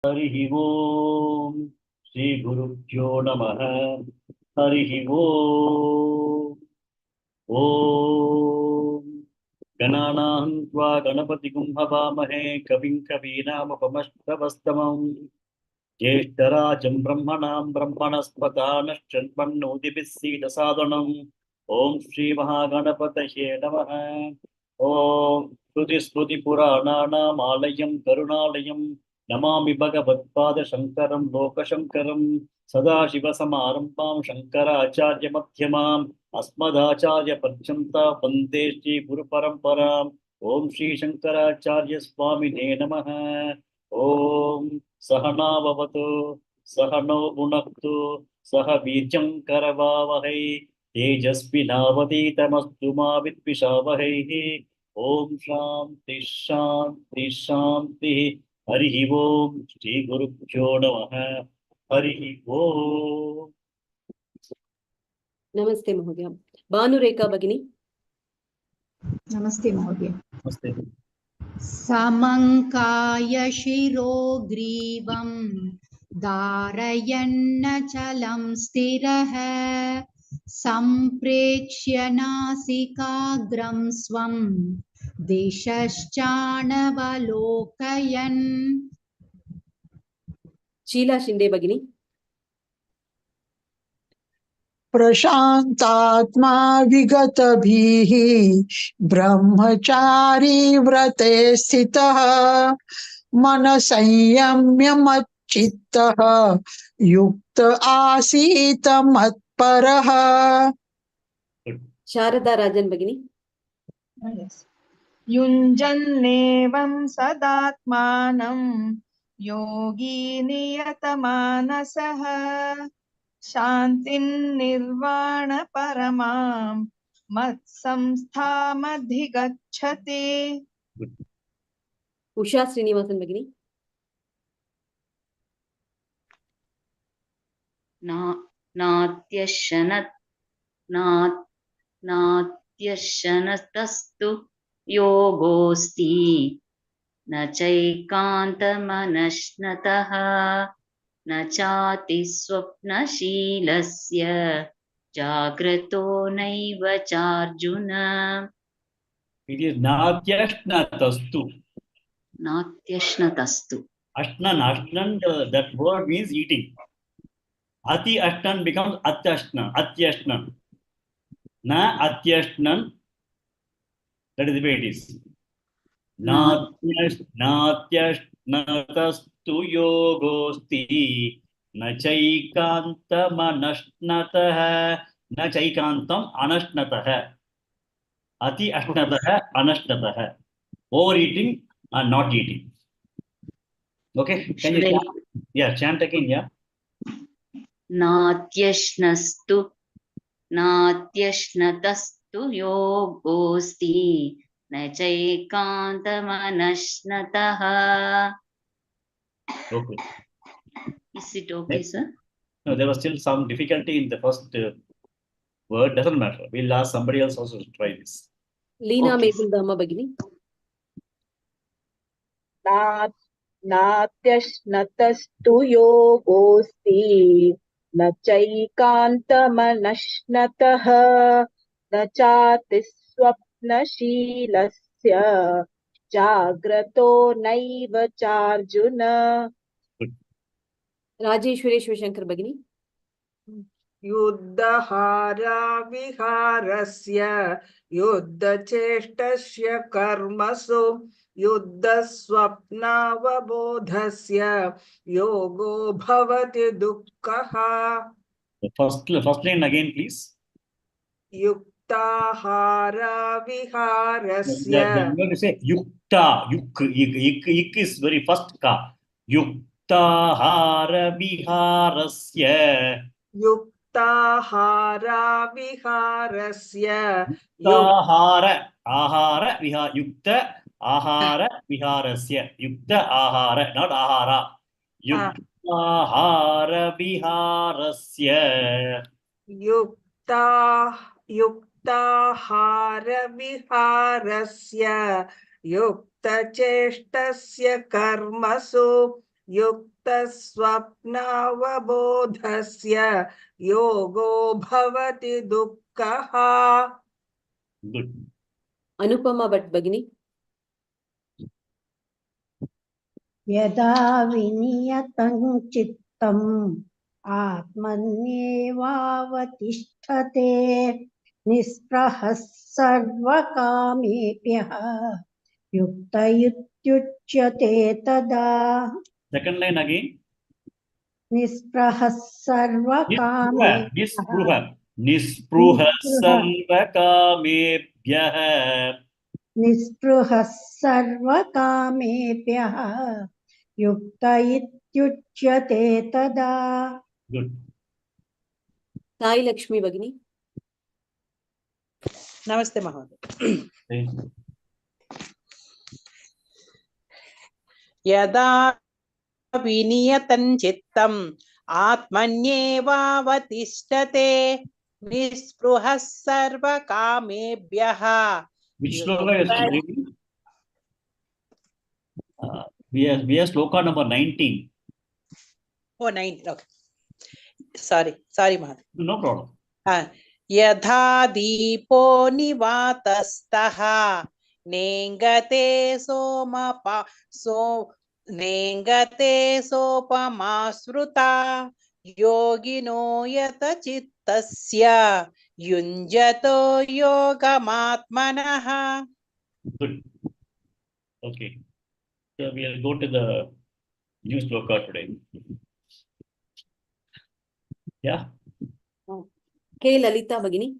हरि ओम श्री गुरुभ्यो नमः। हरि ओम। ओम गणानां त्वा गणपतिगुं हवामहे कविं कवीनामुपमश्रवस्तमम् ज्येष्ठराजं ब्रह्मणां ब्रह्मणस्पदानश्चन्वन्नोतिभिः सीदसादनम्। ॐ श्रीमहागणपतये नमः। ॐ श्रुतिस्मृतिपुराणानामालयं करुणालयं नमामि भगवत्पादशङ्करं लोकशङ्करं। सदाशिवसमारम्भां शङ्कराचार्यमध्यमाम् अस्मदाचार्यपर्यन्तां वन्दे श्रीगुरुपरम्पराम्। ॐ श्रीशङ्कराचार्यस्वामिने नमः। ॐ सहनाववतु सहनौ भुनक्तु सह वीर्यं करवावहै तेजस्विनावधीतमस्तु मा विद्विषावहैः। ॐ शान्ति शान्ति शान्तिः। हरिः ओम् श्रीगुरुभ्यो नमः। हरिः ओम्। नमस्ते महोदय। भानुरेखा भगिनी। नमस्ते महोदय। नमस्ते। समङ्काय शिरो ग्रीवं धारयन्नचलं स्थिरः सम्प्रेक्ष्य नासिकाग्रं स्वं दिशश्चानवलोकयन्। शीला शिंदे भगिनी। प्रशान्तात्मा विगतभिः ब्रह्मचारी व्रते स्थितः मनसंयम्य मच्चित्तः युक्त आसीत मत्परः। शारदा राजन भगिनी। युञ्जन्नेवं सदात्मानं योगी नियतमानसः शान्तिं निर्वाण परमां मत्संस्थामधिगच्छति। उषा श्रीनिवासन भगिनी। नात्यशनतस्तु योगोऽस्ति न चैकान्तमनश्नतः न चाति स्वप्नशीलस्य जाग्रतो नैव चार्जुन। It is natyashnatastu. नात्यश्नतस्तु. Ashnan, that word means eating. Ati ashnan becomes atyashnan. Na atyashnan, that is the way it is. Natyashnatastu yogosti na chaikantam anashnatah. Na chaikantam anashnatah. Ati ashnatah anashnatah. Overeating and not eating. Okay, can you chant? Yeah, chant again, yeah. नात्यश्नतस्तु योगोऽस्ति न चैकान्तमनश्नतः. Okay. Is it okay, sir? No, there was still some difficulty in the first word. Doesn't matter. We'll ask somebody else also to try this. Leena Okay. मेहुल्दामा भगिनी। नात्यश्नतस्तु योगोऽस्ति न चैकान्तमनश्नतः न चाति स्वप्नशीलस्य जाग्रतो नैव चार्जुन। राजेश्वरी शिवशंकर भगिनी। युद्धहारा विहारस्य युद्धचेष्टस्य कर्मसु युद्धस्वप्नावबोधस्य योगो भवति दुःखः। The first line again, please. युक्ताहारा विहारस्य. I'm going to say yukta. Ik is very first ka. Yuktahara viharasya. युक्ताहारा विहारस्य. Ahara yukta ahara viharasya. Yukta ahara, not ahara. Yukta ahara viharasya. युक्ताहार विहारस्य युक्तचेष्टस्य कर्मसु युक्तस्वप्नावबोधस्य योगो भवति दुःखः. Good. Anupama Bhatt Bhagini. यदा विनियतं चित्तम् आत्मन्येवावतिष्ठते निःस्पृहः सर्वकामेभ्यः युक्त इत्युच्यते तदा. Second line again. निःस्पृहः सर्वकामेभ्यः Nispruha sarvakamebyah. निःस्पृहः सर्वकामेभ्यः युक्त इत्युच्यते तदा. Good. Sai Lakshmi Bhagini. नमस्ते महोदय. यदा विनियतं चित्तम् आत्मन्येवावतिष्ठते निःस्पृहः सर्वकामेभ्यः. Which shloka is reading? We are shloka number 19. Oh, 19. Okay. Sorry, Mahatma. No problem. यथा दीपो निवातस्तः नेङ्गते सोपमा स्मृता योगिनो यत चित्तस्य युञ्जतो योगमात्मनः. Good. Okay. So we'll go to the new shloka today. Yeah. K Lalita Bhagini.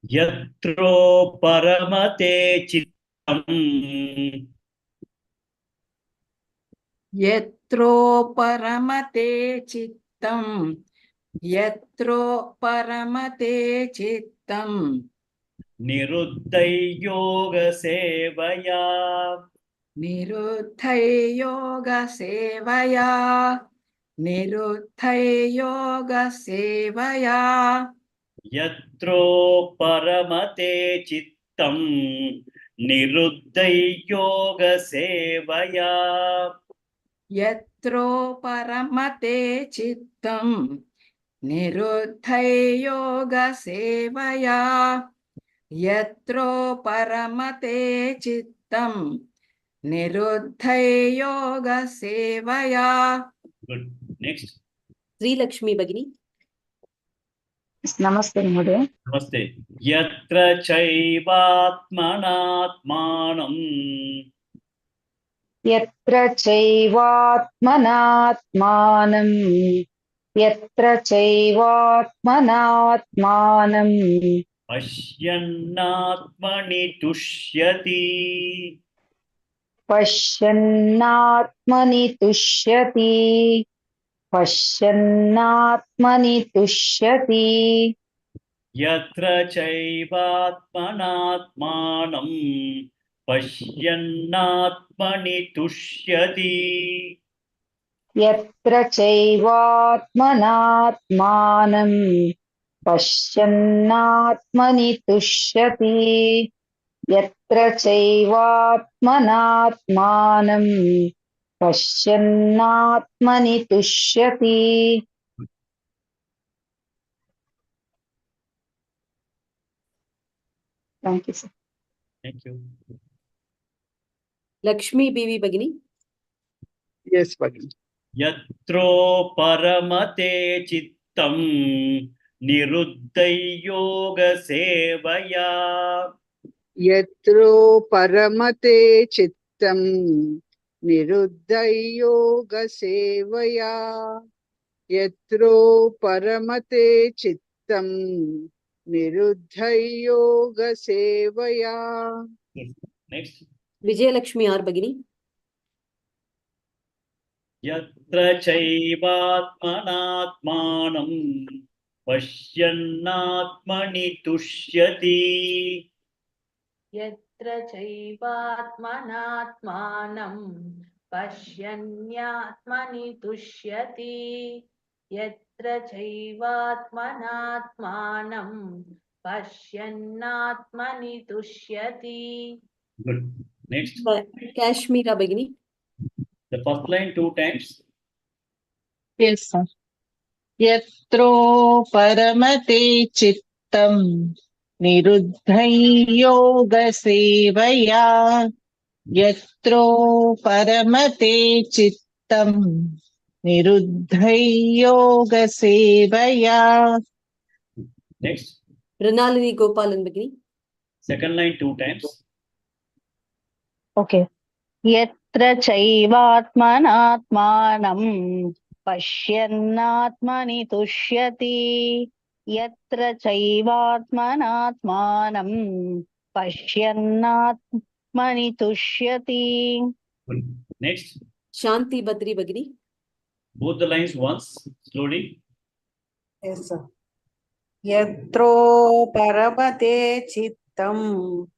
Yatro paramate chittam. यत्रो परमते चित्तम् यत्रो परमते चित्तम् Niruddhay yoga sevaya. निरुद्धै योगसेवया निरुद्धै योगसेवया Yatro paramate chittam. Niruddhay yoga sevaya. यत्रो परमते चित्तम् निरुद्धै योगसेवया यत्रो परमते चित्तम् निरुद्धै योगसेवया. Good. Next. Sri Lakshmi Bhagini. नमस्ते महोदय. Namaste. Yatra chaivatmanatmanam. यत्र चैवात्मनात्मानं Pashyannatmani tushyati. पश्यन्नात्मनि तुष्यति. Yatra chaivatmanatmanam. Pashyannatmani tushyati. यत्र चैवात्मनात्मानं पश्यन्नात्मनि तुष्यति. यत्र चैवात्मनात्मानं पश्यन्नात्मनि तुष्यति. Thank you, sir. Thank you. Lakshmi Bibi Bhagini. Yes, Bhagini. Yatro paramate chittam. Niruddhay yoga sevaya. यत्रो परमते चित्तं निरुद्धै योगसेवया. यत्रो परमते चित्तं निरुद्धै योगसेवया. Next. Vijay Lakshmi R Bhagini. Yatra chaivatmanatmanam. Pashyannatmani tushyati. यत्र चैवात्मनात्मानं पश्यन्यात्मनि तुष्यति. यत्र चैवात्मनात्मानं पश्यन्नात्मनि तुष्यति. Good. Next. Kashmira Bhagini. The first line 2 times. Yes, sir. Yatro paramate chittam niruddhai yoga sevaya. Yatro paramate chittam niruddhai yoga sevaya. Next. Pranalini Gopalan Bagini. Second line 2 times. Okay. Yatra chaivatmanatmanam pashyannatmani tushyati. Yatra chaivatmanatmanam pashyannatmani tushyati. Good. Next. Shanti Badri Bagini. Both the lines once, slowly. Yes, sir. Yatro paramate chittam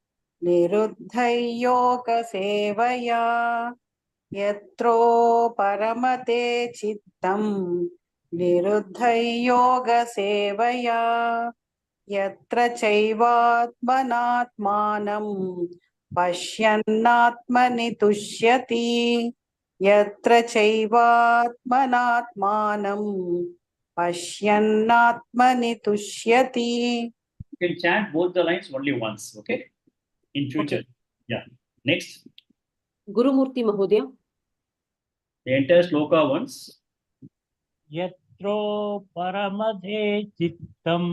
niruddhai yoga sevaya. Yatro paramate chittam niruddhai yoga sevaya. Yatra chaivatmanatmanam pashyannatmani tushyati. Yatra chaivatmanatmanam pashyannatmani tushyati. You can chant both the lines only once, okay? In future. Okay. Yeah. Next. Gurumurti Mahodaya. The entire shloka once. Yatro paramade chittam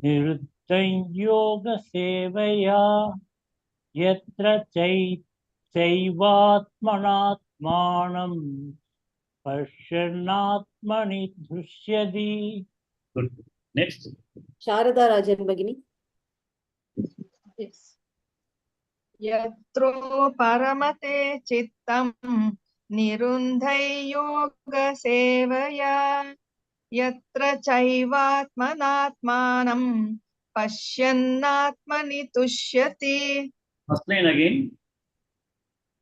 niruddhai yoga sevaya. Yatra chaivatmanatmanam pashyannatmani dushyati. Good. Next. Sharada Rajan Bagini. Yes. Yatro paramate chittam niruddhai yoga sevaya. Yatra chaivatmanatmanam pashyannatmani tushyati. First line again.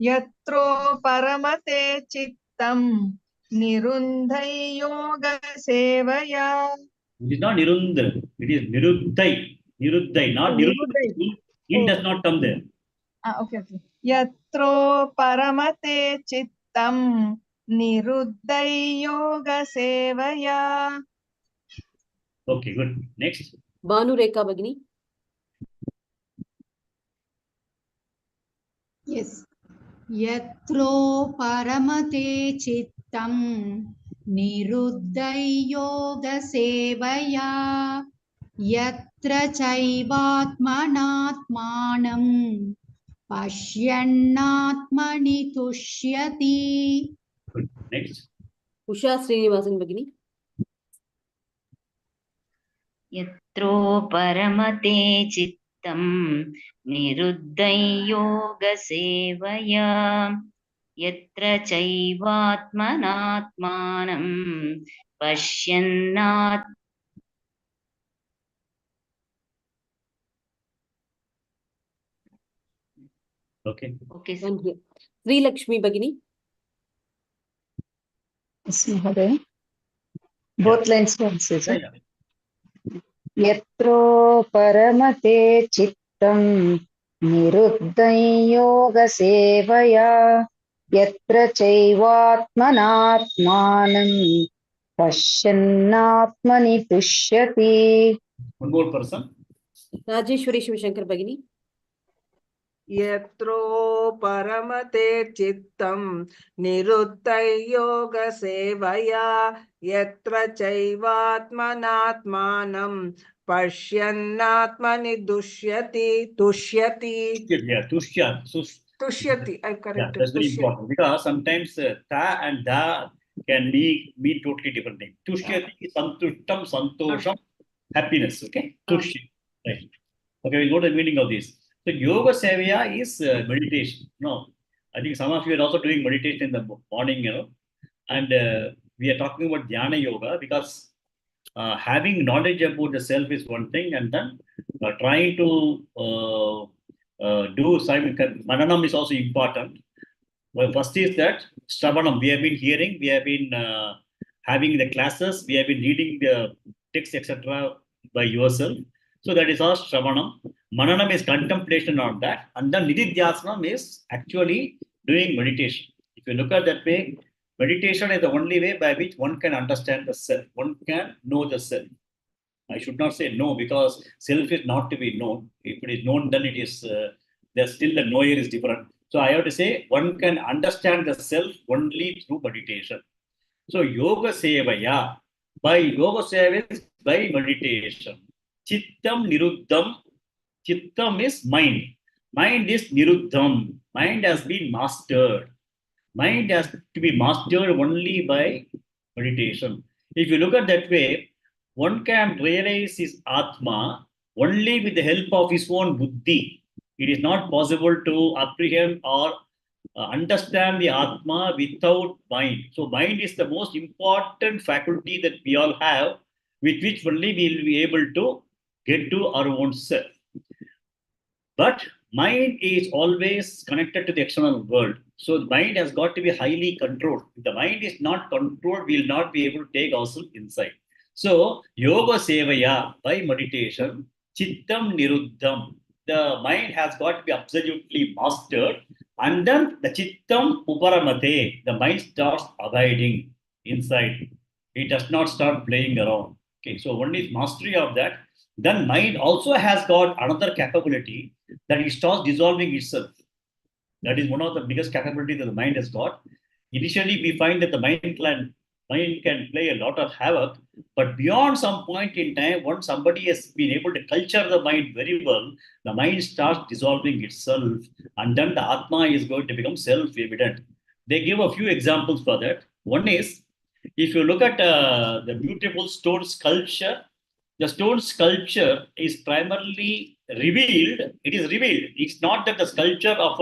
Yatro paramate chittam niruddhai yoga sevaya. It is not nirundha. It is niruddhai. Niruddhai, not niruddhai. In does not come there. Okay. Yatro paramate chittam niruddhai yoga sevaya. Okay, good. Next. Banu Rekha Bagini. Yes. Yatro paramate chittam niruddhai yoga sevaya. Yatra chaivatmanatmanam pashyannatmani tushyati. Good. Next. Usha Srinivasan Bagini. Yatro paramate chittam niruddhai yoga sevaya. Yatra chaivatmanatmanam pashyannat. Okay. Okay. One here. Sri Lakshmi Bagini. Yes, Mahodaya. Both lines once, is it? Yatro paramate chittam niruddhai yoga sevaya. Yatra chaivatmanatmanam pashyannatmani tushyati. One more person. Rajeshwari Shivashankar Bagini. Yatro paramate chittam niruddhai yoga sevaya. Yatra chaivatmanatmanam pashyannatmani tushyati. Yeah, tushya. Tushyati, I Yeah, corrected. that's very important because sometimes ta and da can mean totally different things. Tushyati is santushtam, santosham, happiness. Okay, tushya. Right. Okay, we'll go to the meaning of this. So yoga sevaya is meditation. No, I think some of you are also doing meditation in the morning, and we are talking about dhyana yoga because having knowledge about the self is one thing, and then trying to do mananam is also important. Well, first is that Shravanam, we have been hearing, we have been having the classes, we have been reading the text, etc. by yourself. So that is all Shravanam. Mananam is contemplation on that. And then Nididhyasanam is actually doing meditation. If If you look at that way, meditation is the only way by which one can understand the self. One can know the self. I should not say no, because self is not to be known. If it is known, then it is, there's still the knower is different. So I have to say, one can understand the self only through meditation. So yoga sevaya, by yoga seva is by meditation. Chittam niruddham, chittam is mind. Mind is niruddham. Mind has been mastered. Mind has to be mastered only by meditation. If you look at that way, one can realize his Atma only with the help of his own buddhi. It is not possible to apprehend or understand the Atma without mind. So mind is the most important faculty that we all have, with which only we will be able to get to our own self. But mind is always connected to the external world. So the mind has got to be highly controlled. If the mind is not controlled, we will not be able to take ourselves inside. So yoga sevaya, by meditation, chittam niruddham, the mind has got to be absolutely mastered, and then the chittam uparamate, the mind starts abiding inside. It does not start playing around. Okay, so one is mastery of that. Then mind also has got another capability, that it starts dissolving itself. That is one of the biggest capabilities that the mind has got. Initially, we find that the mind can play a lot of havoc, but beyond some point in time, once somebody has been able to culture the mind very well, the mind starts dissolving itself, and then the Atma is going to become self-evident. They give a few examples for that. One is, if you look at the beautiful stone sculpture, the stone sculpture is primarily revealed. It is revealed. It's not that the sculpture of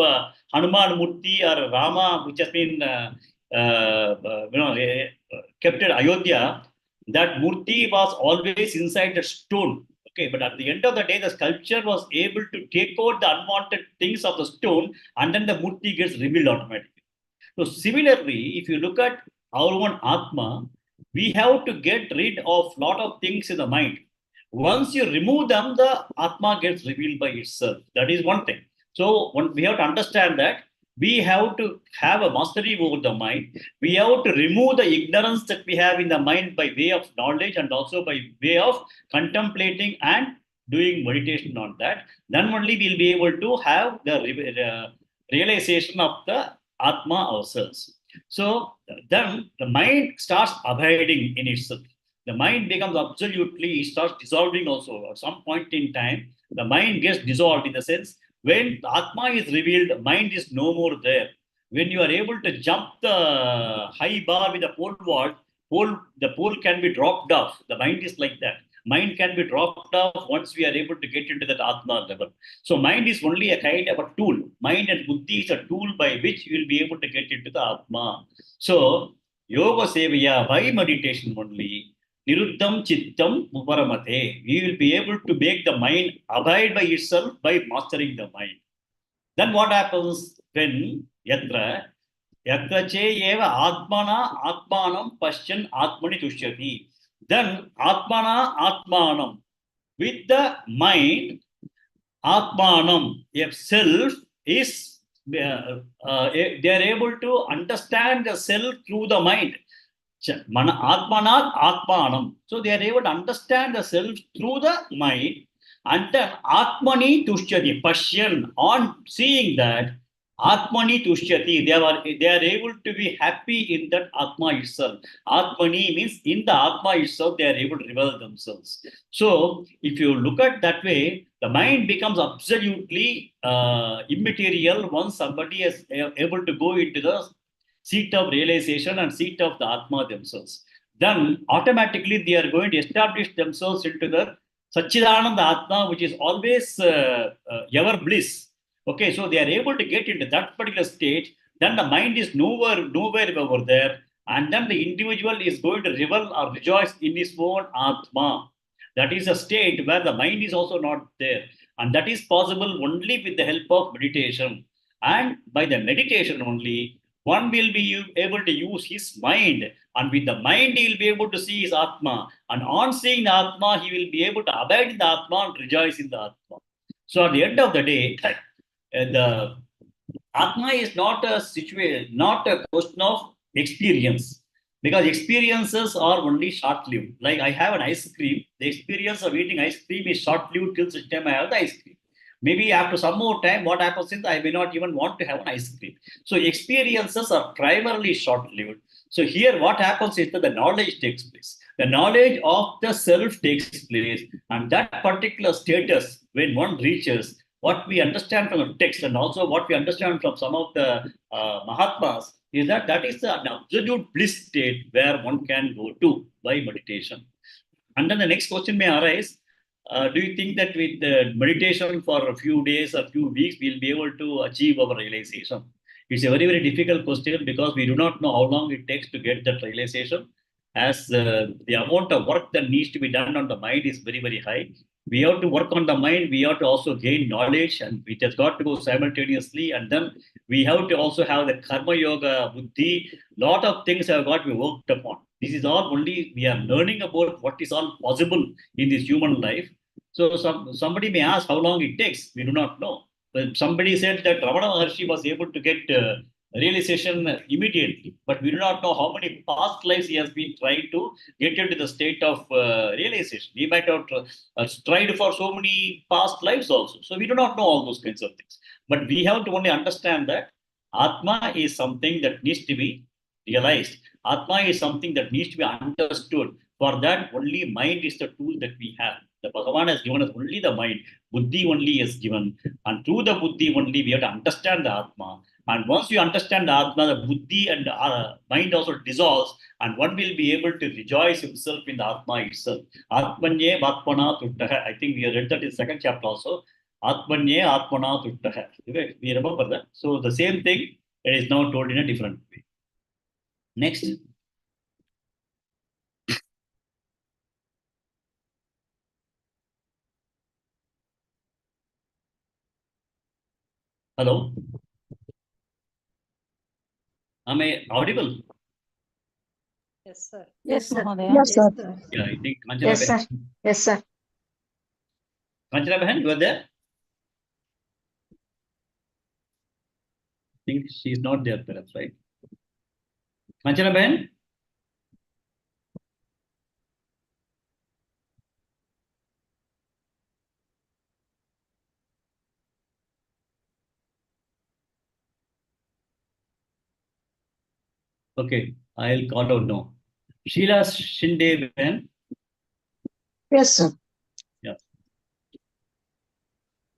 Hanuman Murti or Rama, which has been kept at Ayodhya, that Murti was always inside the stone. Okay, but at the end of the day, the sculpture was able to take out the unwanted things of the stone, and then the Murti gets revealed automatically. So similarly, if you look at our own Atma, we have to get rid of a lot of things in the mind. Once you remove them, the Atma gets revealed by itself. That is one thing. So we have to understand that we have to have a mastery over the mind. We have to remove the ignorance that we have in the mind by way of knowledge, and also by way of contemplating and doing meditation on that. Then only we'll be able to have the realization of the Atma ourselves. So then the mind starts abiding in itself. The mind becomes absolutely, it starts dissolving also. At some point in time, the mind gets dissolved, in the sense, when the Atma is revealed, mind is no more there. When you are able to jump the high bar with the pole vault, the pole can be dropped off. The mind is like that. Mind can be dropped off once we are able to get into that Atma level. So mind is only a kind of a tool. Mind and buddhi is a tool by which you will be able to get into the Atma. So yoga sevaya, by meditation only, niruddham chittam uparamate, we will be able to make the mind abide by itself by mastering the mind. Then what happens when yatra che eva atmana atmanam pashyan atmani tushyati. Then atmana atmanam, with the mind, atmanam, if self is, they are able to understand the self through the mind. Atmanat atmanam. So they are able to understand the self through the mind, and then atmani tushyati, pashyan, on seeing that, atmani tushyati, they are able to be happy in that Atma itself. Atmani means in the Atma itself, they are able to reveal themselves. So if you look at that way, the mind becomes absolutely immaterial once somebody is able to go into the seat of realization and seat of the Atma themselves. Then automatically they are going to establish themselves into the Satchidananda Atma, which is always ever bliss. Okay, so they are able to get into that particular state. Then the mind is nowhere over there, and then the individual is going to revel or rejoice in his own Atma. That is a state where the mind is also not there, and that is possible only with the help of meditation. And by the meditation only, one will be able to use his mind, and with the mind he will be able to see his Atma, and on seeing the Atma he will be able to abide in the Atma and rejoice in the Atma. So at the end of the day, the Atma is not a situation, not a question of experience. Because experiences are only short-lived. Like I have an ice cream, the experience of eating ice cream is short-lived till such time I have the ice cream. Maybe after some more time, what happens is I may not even want to have an ice cream. So experiences are primarily short-lived. So here what happens is that the knowledge takes place. The knowledge of the self takes place, and that particular status, when one reaches, what we understand from the text and also what we understand from some of the Mahatmas is that that is an absolute bliss state where one can go to by meditation. And then the next question may arise, do you think that with meditation for a few days or few weeks, we'll be able to achieve our realization? It's a very, very difficult question because we do not know how long it takes to get that realization. As the amount of work that needs to be done on the mind is very, very high. We have to work on the mind. We have to also gain knowledge, and it has got to go simultaneously. And then we have to also have the karma yoga, buddhi. Lot of things have got to be worked upon. This is all only we are learning about what is all possible in this human life. So somebody may ask how long it takes. We do not know. But somebody said that Ramana Maharshi was able to get realization immediately, but we do not know how many past lives he has been trying to get into the state of realization. He might have tried for so many past lives also. So we do not know all those kinds of things. But we have to only understand that Atma is something that needs to be realized. Atma is something that needs to be understood. For that, only mind is the tool that we have. The Bhagavan has given us only the mind. Buddhi only is given. And through the Buddhi only, we have to understand the Atma. And once you understand the Atma, the Buddhi and mind also dissolves, and one will be able to rejoice himself in the Atma itself. Atmanye Atmana Tuttaha. I think we read that in the second chapter also. Atmanye Atmana Tuttaha. We remember that. So the same thing, it is now told in a different way. Next. Hello. Am I audible? Yes, sir. Yes, sir. Yes, sir. Yeah, I think Kanchana Yes, sir. Behan. Yes, sir. Kanchana Behan, you are there? I think she is not there, perhaps, right? Kanchana Behan? Okay, I'll call out now. Sheila Shinde Behan? Yes, sir. Yeah.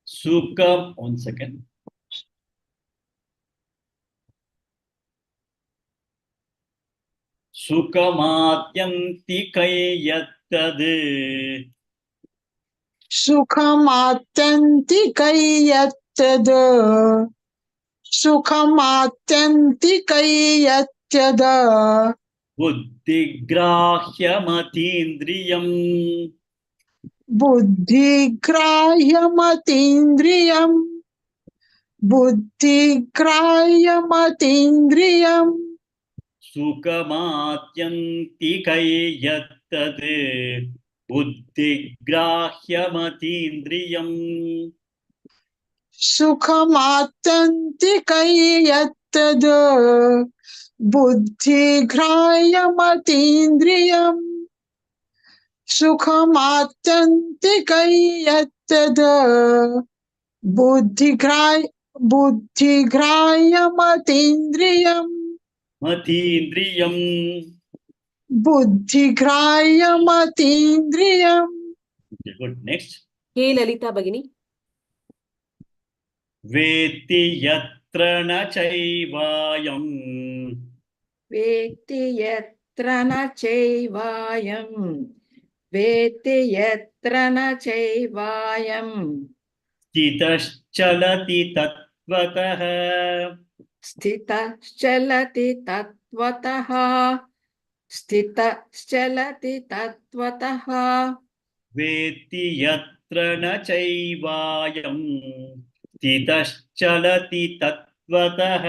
Sukha, 1 second. Sukhamatyantikayyattad. सुखमात्यन्तिकैयत्यद सुखमात्यन्तिकैयत्यद Buddhigrahyamatīndriyam. बुद्धिग्राह्यमतीन्द्रियम् बुद्धिग्राह्यमतीन्द्रियम् Sukhamatyantikayyattad. Buddhigrahyamatīndriyam. सुखमात्यन्तिकैयत्यद बुद्धिग्राह्यमतीन्द्रियम् सुखमात्यन्तिकैयत्यद बुद्धिग्राह्यमतीन्द्रियम् Matindriyam. बुद्धिग्राह्यमतीन्द्रियम्. Okay, good. Next. K. Lalita Bhagini. Veti yatra na chaivayam. वेत्ति यत्र न चैवायम् वेत्ति यत्र न चैवायम् Stitaschalati tatvatah. स्थितश्चलति तत्त्वतः स्थितश्चलति तत्त्वतः Veti yatra na chaivayam. Stitaschalati tatvatah.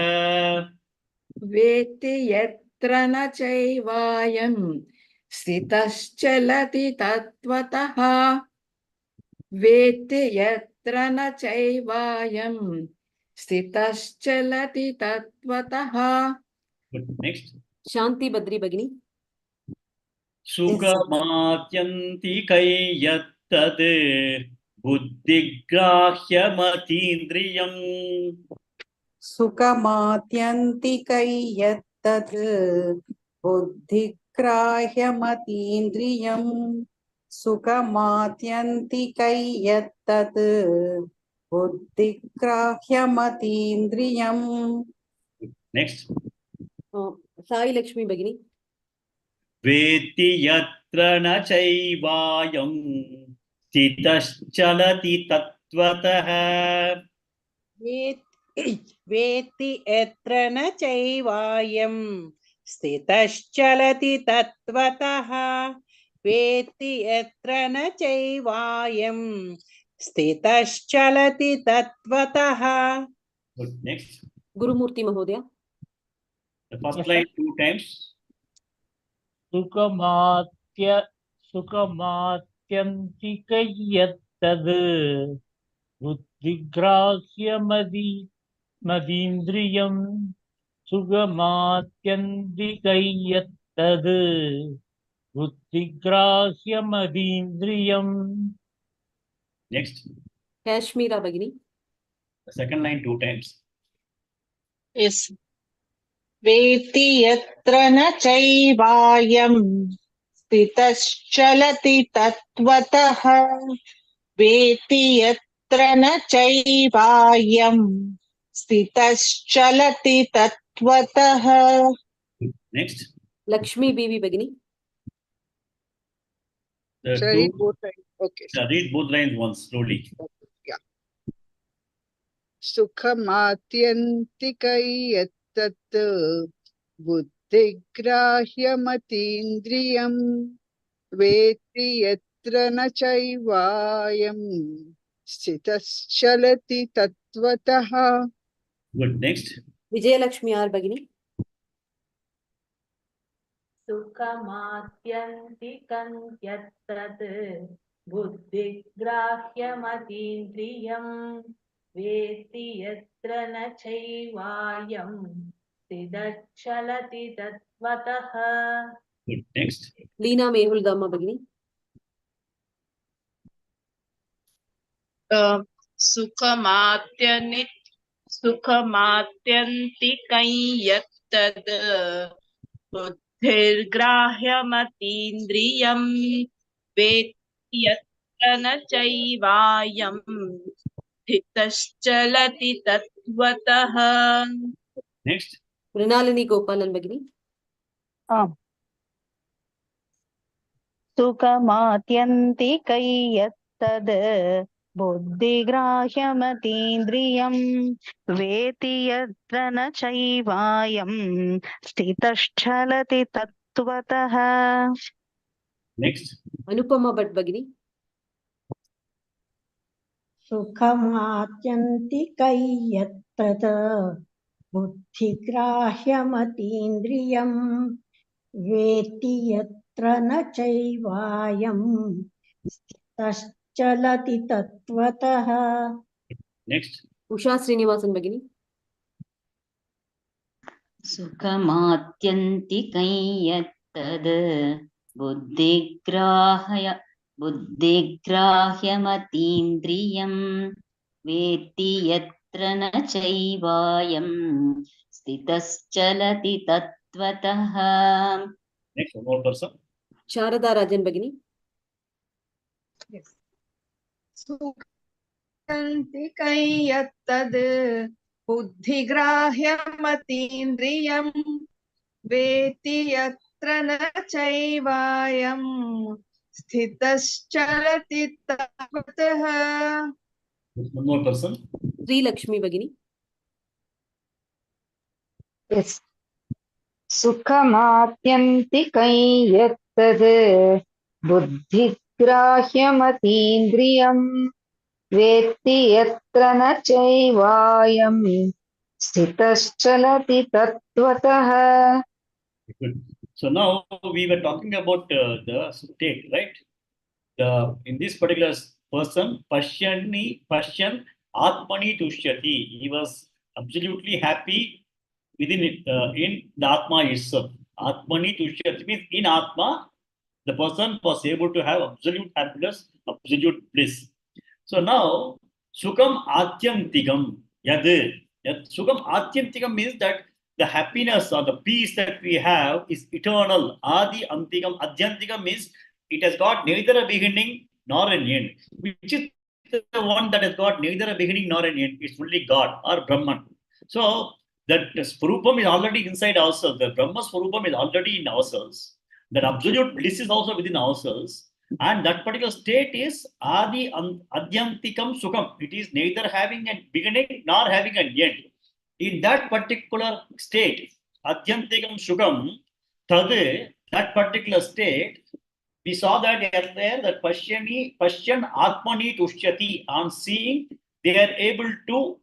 वेत्ति यत्र न चैवायम् स्थितश्चलति तत्त्वतः वेत्ति यत्र न चैवायम् स्थितश्चलति तत्त्वतः Good. Next. Shanti Badri Bagini. सुखमात्यन्तिकै यत्तद् बुद्धिग्राह्यमतीन्द्रियम् सुखमात्यन्तिकै यत्तद् बुद्धिग्राह्यमतीन्द्रियम् सुखमात्यन्तिकै यत्तद् बुद्धिग्राह्यमतीन्द्रियम् Next. Sai Lakshmi Bagini. वेत्ति यत्र न चैवायं स्थितश्चलति तत्त्वतः वेत्ति यत्र न चैवायं स्थितश्चलति तत्त्वतः वेत्ति यत्र न चैवायं स्थितश्चलति तत्त्वतः. Good. Next. Gurumurthy Mahodaya. The first line 2 times. सुखमात्यन्तिकै यत्तद् बुद्धिग्राह्यमतीन्द्रियम् सुखमात्यन्तिकै यत्तद् बुद्धिग्राह्यमतीन्द्रियम्. Next. Kashmira Bagini. The second line 2 times. Yes. वेत्ति यत्र न चैवायं स्थितश्चलति तत्त्वतः वेत्ति यत्र न चैवायं स्थितश्चलति तत्त्वतः. Next. Lakshmi Bibi Bagini. Read both lines. Okay. Read both lines once slowly. Yeah. सुखमात्यन्तिकै यत्तत् बुद्धिग्राह्यमतीन्द्रियम् वेत्ति यत्र न चैवायं स्थितश्चलति तत्त्वतः. Good. Next. Vijayalakshmi R Bagini. सुखमात्यन्तिकं यत्तद् बुद्धिग्राह्यमतीन्द्रियं वेत्ति यत्र न चैवायं स्थितश्चलति तत्त्वतः. Good. Next. Leena Mehul Dhamma Bagini. सुखमात्यन्तिकै यत्तद् बुद्धिर्ग्राह्यमतीन्द्रियं वेत्ति यत्र न चैवायं स्थितश्चलति तत्त्वतः. Next. Mrinalini Gopalan Bagini. सुखमात्यन्तिकै यत्तद् बुद्धिग्राह्यमतीन्द्रियं वेत्ति यत्र न चैवायं स्थितश्चलति तत्त्वतः. Next. Anupama Bhatt Bagini. सुखमात्यन्तिकै यत्तद् बुद्धिग्राह्यमतीन्द्रियं वेत्ति यत्र न चैवायं स्थितश्चलति तत्त्वतः. Next. Usha Srinivasan Bagini. सुखमात्यन्तिकै यत्तद् बुद्धिग्राह्यमतीन्द्रियं वेत्ति यत्र न चैवायं स्थितश्चलति तत्त्वतः. Next. One more person. Sharada Rajan Bagini. Yes. सुखमात्यन्तिकै यत्तद् बुद्धिग्राह्यमतीन्द्रियं वेत्ति यत्र न चैवायं स्थितश्चलति तत्त्वतः. One more person. Sri Lakshmi Bagini. Yes. सुखमात्यन्तिकै यत्तद् बुद्धिग्राह्यमतीन्द्रियं वेत्ति यत्र न चैवायं स्थितश्चलति तत्त्वतः. Good. So now we were talking about the state, right? In this particular person, Pashyan Atmani Tushyati, he was absolutely happy within it, in the Atma itself. Atmani Tushyati means in Atma, the person was able to have absolute happiness, absolute bliss. So now, Sukham Atyantikam, Sukham Atyantikam means that the happiness or the peace that we have is eternal. Adi Antikam, Adyantikam means it has got neither a beginning nor an end. Which is the one that has got neither a beginning nor an end? It's only God or Brahman. So that Swarupam is already inside ourselves. The Brahma Swarupam is already in ourselves. That absolute bliss is also within ourselves. And that particular state is Adi Adyantikam Sukham. It is neither having a beginning nor having an end. In that particular state, Adyantikam Sukham, Tade, that particular state, we saw that earlier that Pashyan Atmani Tushyati, on seeing, they are able to,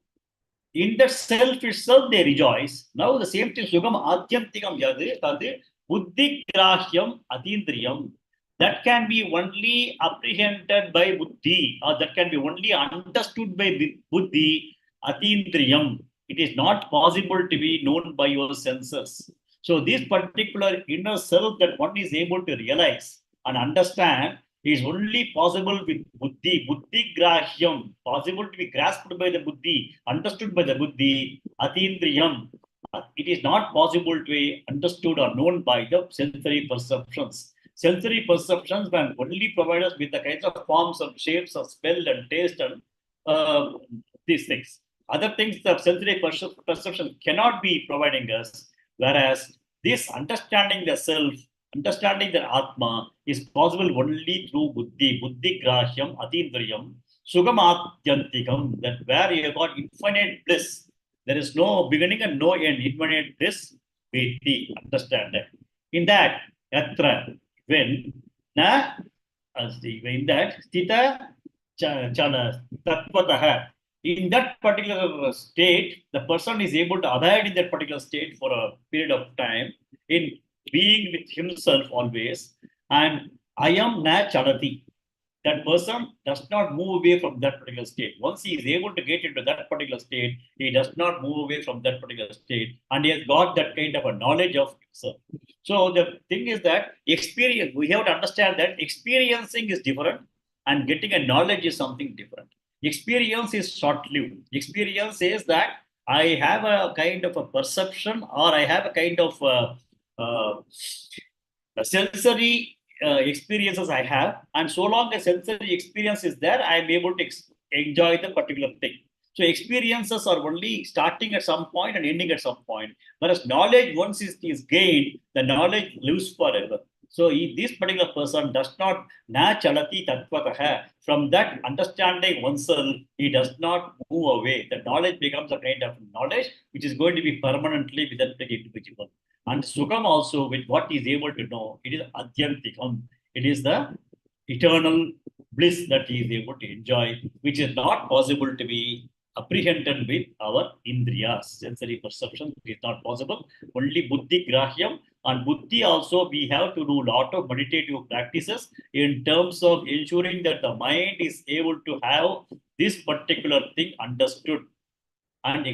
in the self itself, they rejoice. Now the same thing, Sugam Adyantikam Yadu, Tade, Buddhi Grahyam Atindriyam. That can be only apprehended by buddhi, or that can be only understood by buddhi, atindriyam. It is not possible to be known by your senses. So this particular inner self that one is able to realize and understand is only possible with buddhi, buddhi grahyam, possible to be grasped by the buddhi, understood by the buddhi, atindriyam. It is not possible to be understood or known by the sensory perceptions. Sensory perceptions can only provide us with the kinds of forms and shapes of smell and taste and these things. Other things, the sensory perception cannot be providing us, whereas this understanding the self, understanding the Atma is possible only through buddhi, buddhi grahyam, atindriyam, sugamatyantikam, that where you have got infinite bliss. There is no beginning and no end, infinite bliss, veti, understand that. In that, yatra, when na in that stita chala tattvataha, in that particular state, the person is able to abide in that particular state for a period of time, in being with himself always, and ayam na chalati. That person does not move away from that particular state. Once he is able to get into that particular state, he does not move away from that particular state, and he has got that kind of a knowledge of himself. So the thing is that experience, we have to understand that experiencing is different and getting a knowledge is something different. Experience is short-lived. Experience is that I have a kind of a perception, or I have a kind of a sensory experiences I have, and so long as sensory experience is there, I am able to enjoy the particular thing. So experiences are only starting at some point and ending at some point. Whereas knowledge, once it is gained, the knowledge lives forever. So this particular person does not na chalati tattvataha. From that understanding oneself, he does not move away. The knowledge becomes a kind of knowledge which is going to be permanently with that individual. And Sukham also, with what he is able to know, it is Adyantikam. It is the eternal bliss that he is able to enjoy, which is not possible to be apprehended with our indriyas, sensory perception. It is not possible. Only buddhi grahyam, and buddhi also we have to do a lot of meditative practices in terms of ensuring that the mind is able to have this particular thing understood, and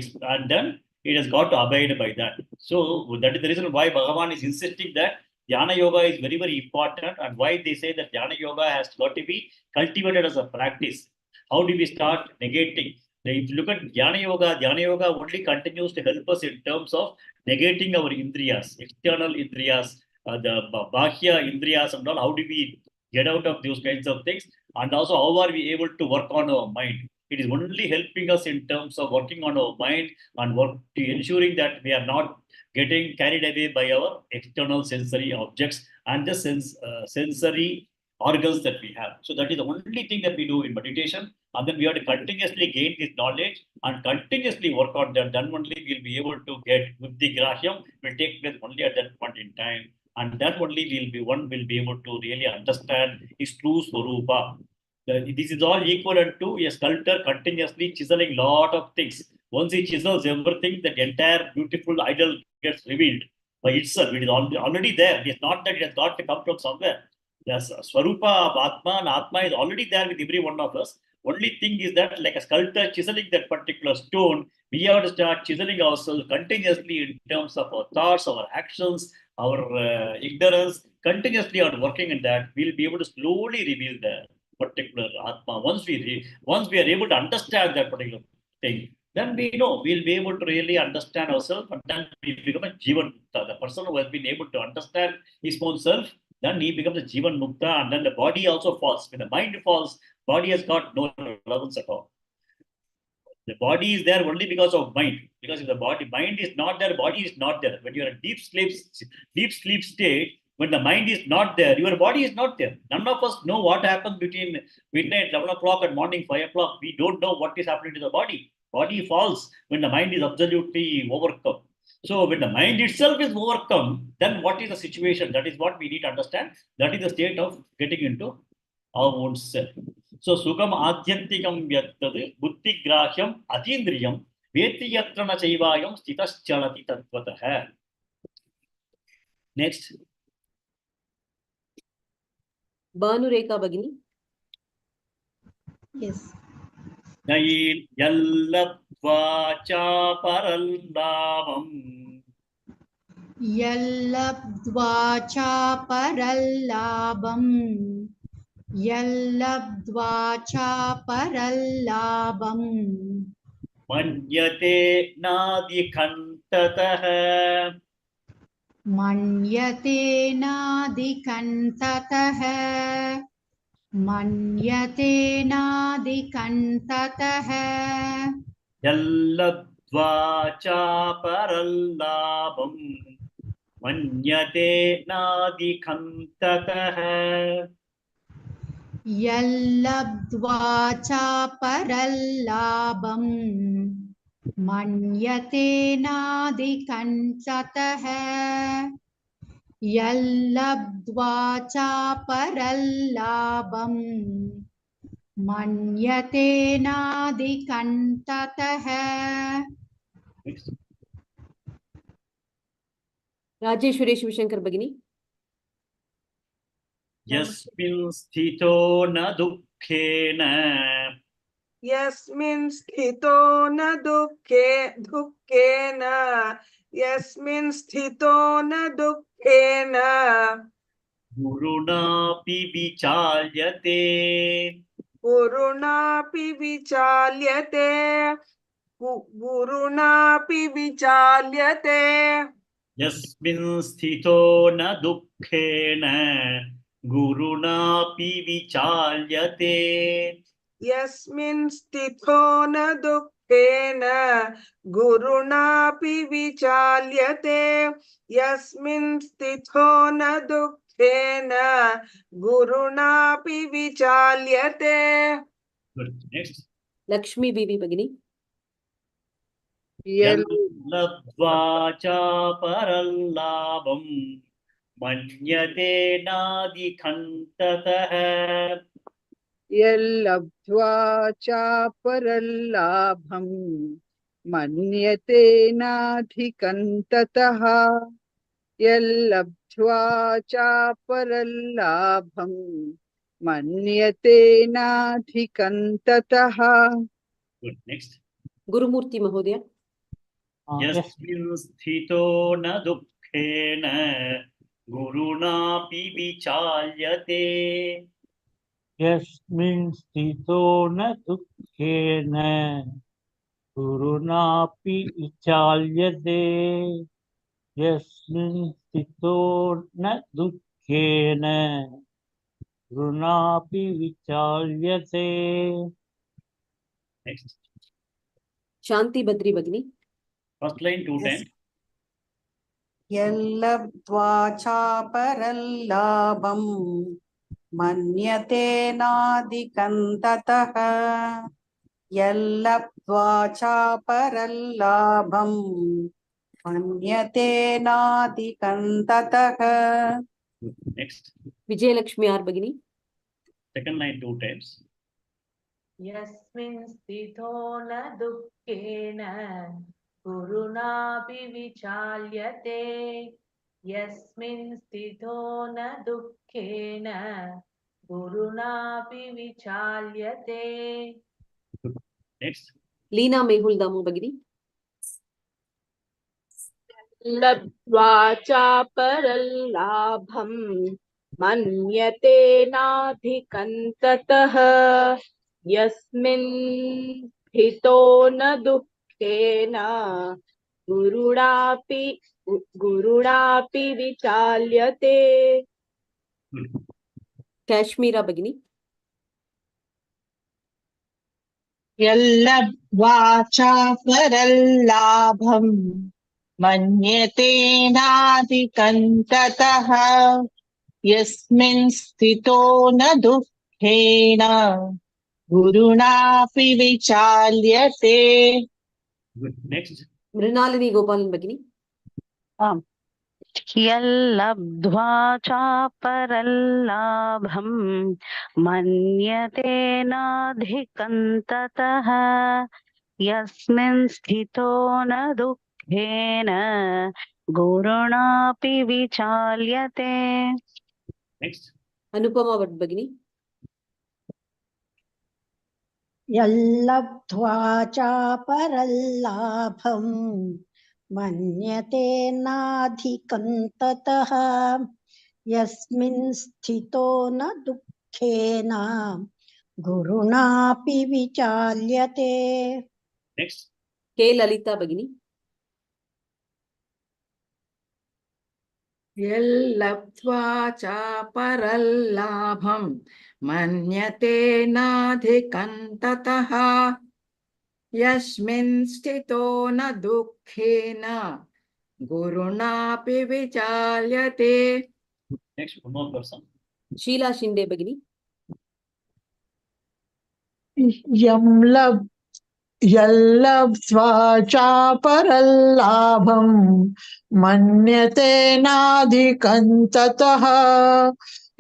then it has got to abide by that. So that is the reason why Bhagavan is insisting that Dhyana Yoga is very, very important, and why they say that Dhyana Yoga has got to be cultivated as a practice. How do we start negating? If you look at Dhyana Yoga only continues to help us in terms of negating our indriyas, external indriyas, the Bahya indriyas and all. How do we get out of those kinds of things? And also, how are we able to work on our mind? It is only helping us in terms of working on our mind and work to ensuring that we are not getting carried away by our external sensory objects and the sensory organs that we have. So that is the only thing that we do in meditation. And then we have to continuously gain this knowledge and continuously work on that. Then only we'll be able to get buddhi grahyam will take place only at that point in time. And that only will be able to really understand his true swarupa. This is all equivalent to a sculptor continuously chiseling lot of things. Once he chisels everything, the entire beautiful idol gets revealed by itself. It is already there. It is not that it has got to come from somewhere. The Swarupa of Atma and Atma is already there with every one of us. Only thing is that, like a sculptor chiseling that particular stone, we have to start chiseling ourselves continuously in terms of our thoughts, our actions, our ignorance, continuously on working in that. We'll be able to slowly reveal the particular Atma. Once we are able to understand that particular thing, then we know we'll be able to really understand ourselves, and then we become a Jivan Mukta. The person who has been able to understand his own self, then he becomes a Jivan Mukta, and then the body also falls. When the mind falls, body has got no relevance at all. The body is there only because of mind. Because if the mind is not there, body is not there. When you are in deep sleep state, when the mind is not there, your body is not there. None of us know what happens between midnight, 11 o'clock, and morning 5 o'clock. We don't know what is happening to the body. Body falls when the mind is absolutely overcome. So when the mind itself is overcome, then what is the situation? That is what we need to understand. That is the state of getting into our own self. So Sukam Adyantikam Yattad Buddhigrahyam Atindriyam Veti Yatrana Chaivayam Stitaschalati Tatvatah. Next. Bhanureka Bhagini. Yes. Nail Yallavva Chaparallamam Yallabdva cha parallabam. Yallabdva cha parallabam. Manyate Nadikantatah Manyate nadikantatah. Manyate nadikantatah. Yallavva Chaparallamam Manyate Nadikantatah Yallabdva cha parallabam. Manyate nadikantatah. Yallabdva cha parallabam. Manyate nadikantatah. Rajeshwari Shivashankar Bhagini. Yasmin sthito na dukkhena Yasmin sthito na dukkena. Yasmin sthito na dukkena. gurunapi vichalyate Gurunapi vichalyate. Gurunapi vichalyate. Yasmin sthito na dukkhena gurunapi vichalyate Yasmin sthito na dukkena gurunapi vichalyate. Yasmin sthito na dukkena gurunapi vichalyate. Good. Next. Lakshmi Bibi Bhagini. Yallavva chaparallabam manyate nadikantatah Yallabdva chaparallabham manyate nadhikantatah. Yallabdva chaparallabham manyate nadhikantatah. Good. Next. Gurumurti Mahodaya. Yasmin sthito na dukkhena gurunapi vichalyate Yasmin sthito na dukkhena gurunapi vichalyate. Yasmin sthito na dukkhena gurunapi vichalyate. Next. Shanti Badri Bhagini. First line 2 times. Yallabdva chaparallabam manyate nadikantatah. Yallabdva chaparallabam manyate nadikantatah. Next. Vijayalakshmi R Bhagini. Second line 2 times. Yasmin sthito na dukkena gurunapi vichalyate. Yasmin sthito na dukkena गुरुणापि विचाल्यते. Next. Leena Mehul Damu Bagini. लब्ध्वा चापरल्लाभम् मन्यते नाधिकं ततः यस्मिन् स्थितो न दुःखेन गुरुणापि विचाल्यते. Kashmira Bagini. यल्लब्ध्वा चापरल्लाभम् मन्यतेनाधिकं ततः यस्मिन् स्थितो न दुःखेन गुरुणापि विचाल्यते. Good. Next. Mrinalini Gopalan Bagini. आम् यल्लब्ध्वा चापरल्लाभम् मन्यतेनाधिकं ततः यस्मिन् स्थितो न दुःखेन गुरुणापि विचाल्यते. Next. Anupama Bhatt Bagini. यल्लब्ध्वा चापरल्लाभम् मन्यते नाधिकं ततः यस्मिन् स्थितो न दुःखेन गुरुणापि विचाल्यते. Next. K. Lalita Bagini. यल्लब्ध्वा चापरल्लाभम् मन्यतेनाधिकं ततः यस्मिन् स्थितो न दुःखेन गुरुणापि विचाल्यते. Next. One more person. Sheila Shinde Bagini. यल्लब्ध्वा चापरल्लाभम् मन्यतेनाधिकं ततः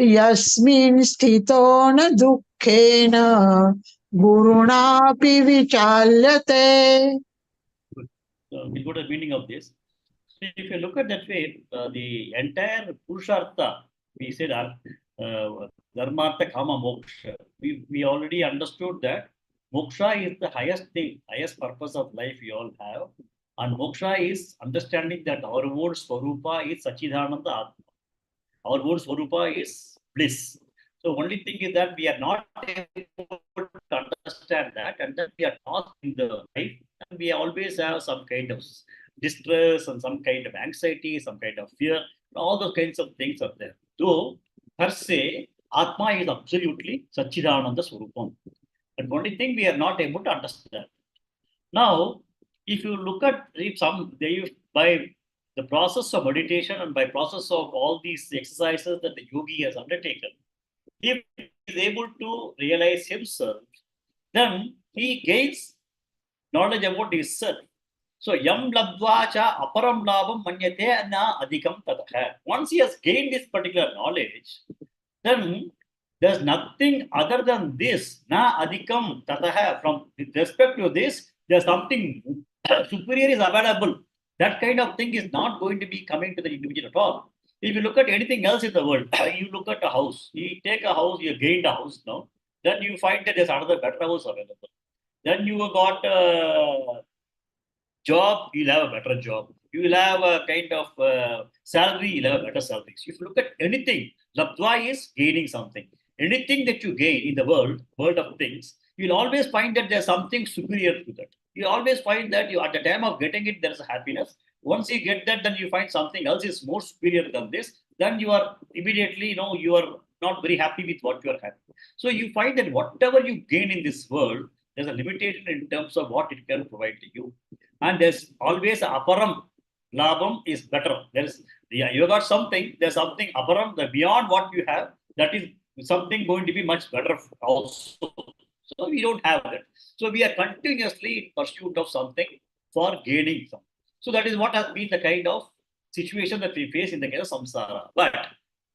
यस्मिन् स्थितो न दुःखेन गुरुणापि विचाल्यते. Good. So we got the meaning of this. So if you look at that way, the entire Purushartha, we said Dharmartha Kama Moksha. We already understood that moksha is the highest thing, highest purpose of life we all have. And moksha is understanding that our own Swarupa is Sachidananda Atma. Our own Swarupa is bliss. So only thing is that we are not able to understand that, and that we are lost in the life, and we always have some kind of distress and some kind of anxiety, some kind of fear, all those kinds of things are there. Though per se, Atma is absolutely Sachidananda Swarupam. But only thing we are not able to understand. Now, if you look at by the process of meditation and by process of all these exercises that the yogi has undertaken, if he is able to realize himself, then he gains knowledge about himself. So, yam labdva cha aparam labham manyate na adhikam tadha. Once he has gained this particular knowledge, then there's nothing other than this, na adhikam tataha. From with respect to this, there's something superior is available. That kind of thing is not going to be coming to the individual at all. If you look at anything else in the world, you look at a house, you take a house, you gained a house now, then you find that there's another better house available. Then you got a job, you'll have a better job. You will have a kind of salary, you'll have a better salary. So if you look at anything, Labdva is gaining something. Anything that you gain in the world of things, you'll always find that there's something superior to that. You always find that you at the time of getting it, there's a happiness. Once you get that, then you find something else is more superior than this. Then you are immediately, you are not very happy with what you are having. So you find that whatever you gain in this world, there's a limitation in terms of what it can provide to you. And there's always aparam labham is better. You got something, there's something aparam, beyond what you have, that is something going to be much better also. So we don't have that. So we are continuously in pursuit of something for gaining something. So that is what has been the kind of situation that we face in the case of samsara. But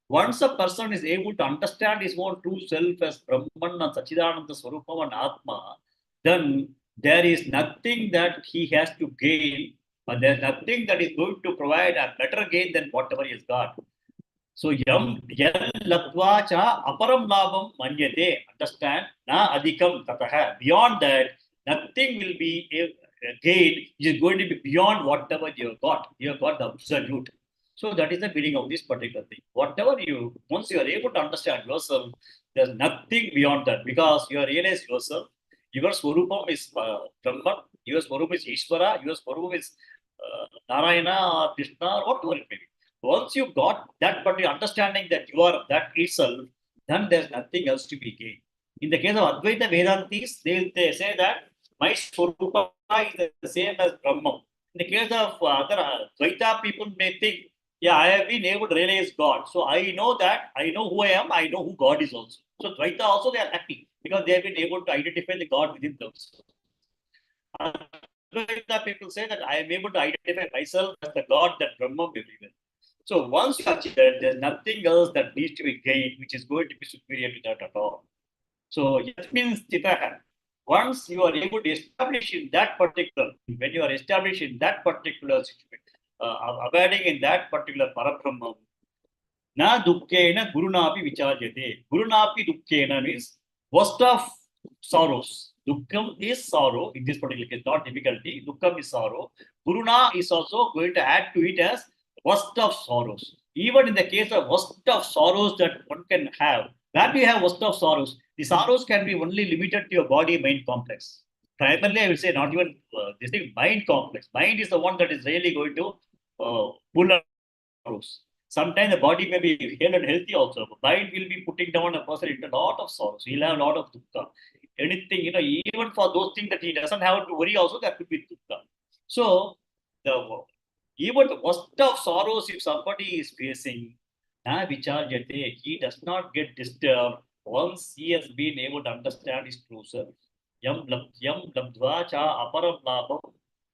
once a person is able to understand his own true self as Brahman and Sachidananda Swarupam and Atma, then there is nothing that he has to gain, but there's nothing that is going to provide a better gain than whatever he has got. So yam yal latva cha aparam labam manyate. Understand? Na adhikam tataha. Beyond that, nothing will be gained. It is going to be beyond whatever you have got. You have got the absolute. So that is the meaning of this particular thing. Whatever you, once you are able to understand yourself, there's nothing beyond that because you realize yourself. Your Swarupam is Brahman, your Swarupam is Ishvara, your Swarupam is Narayana or Krishna or whatever it may be. Once you got that particular understanding that you are that itself, then there's nothing else to be gained. In the case of Advaita Vedantis, they say that my Swarupa is the same as Brahman. In the case of other Dvaita, people may think, yeah, I have been able to realize God. So I know that, I know who I am, I know who God is also. So Dvaita also they are happy because they have been able to identify the God within themselves. Advaita people say that I am able to identify myself as the God that Brahman everywhere. So once you achieve that, there's nothing else that needs to be gained, which is going to be superior to that at all. So that means once you are able to establish in that particular, when you are established in that particular situation, abiding in that particular parabrahma, na dukkena gurunapi vicharyate. Gurunapi dukkena means worst of sorrows. Dukkam is sorrow in this particular case, not difficulty. Dukkam is sorrow. Guruna is also going to add to it as worst of sorrows. Even in the case of worst of sorrows that one can have, where do you have worst of sorrows? The sorrows can be only limited to your body mind complex. Primarily, I will say not even this thing, mind complex. Mind is the one that is really going to pull up sorrows. Sometimes the body may be hale and healthy also. But mind will be putting down a person into a lot of sorrows. He'll have a lot of dukkha. Anything, even for those things that he doesn't have to worry also, that could be dukkha. So, even the worst of sorrows, if somebody is facing, he does not get disturbed once he has been able to understand his true self. Yam labdva cha aparam labam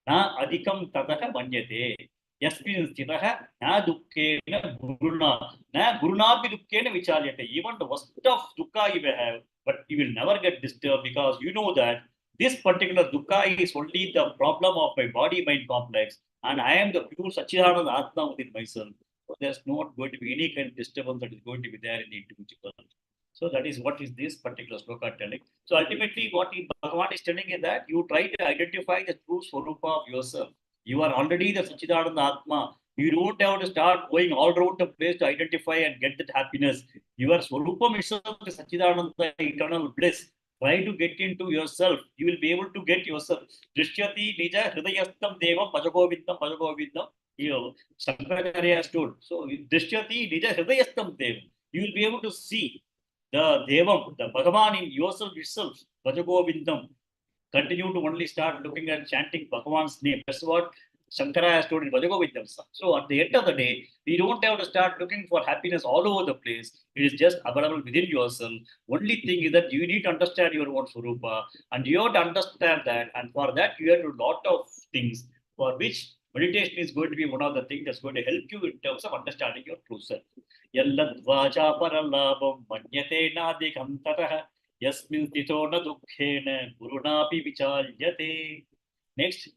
na adhikam tataka manyate. Yasmin sthitaha na dukkena guruna. Na gurunapi dukkena vicharyate. Even the worst of dukkha you may have, but you will never get disturbed because you know that this particular dukkha is only the problem of my body-mind complex, and I am the pure Satchidananda Atma within myself. So there's not going to be any kind of disturbance that is going to be there in the individual. So that is what is this particular sloka telling. So ultimately, what Bhagavan is telling is that you try to identify the true swarupa of yourself. You are already the Satchidananda Atma. You don't have to start going all around the place to identify and get that happiness. Your Swarupam itself is Satchidananda, eternal bliss. Try to get into yourself. You will be able to get yourself. Drishyati nija hridayastam devam bhajagovindam. Shankaracharya has told. So, Drishyati nija hridayastam devam. You will be able to see the Devam, the Bhagavan in yourself itself. Bhajagovindam. Continue to only start looking at chanting Bhagavan's name. That's what Shankara has told in Bhajagoviddam. So at the end of the day, we don't have to start looking for happiness all over the place. It is just available within yourself. Only thing is that you need to understand your own Swarupa, and you have to understand that. And for that, you have to do a lot of things for which meditation is going to be one of the things that's going to help you in terms of understanding your true self. Yalladvacha paralabam manyate nadikam tatah yasmin stito na dukkhena gurunapi vicharyate. Next.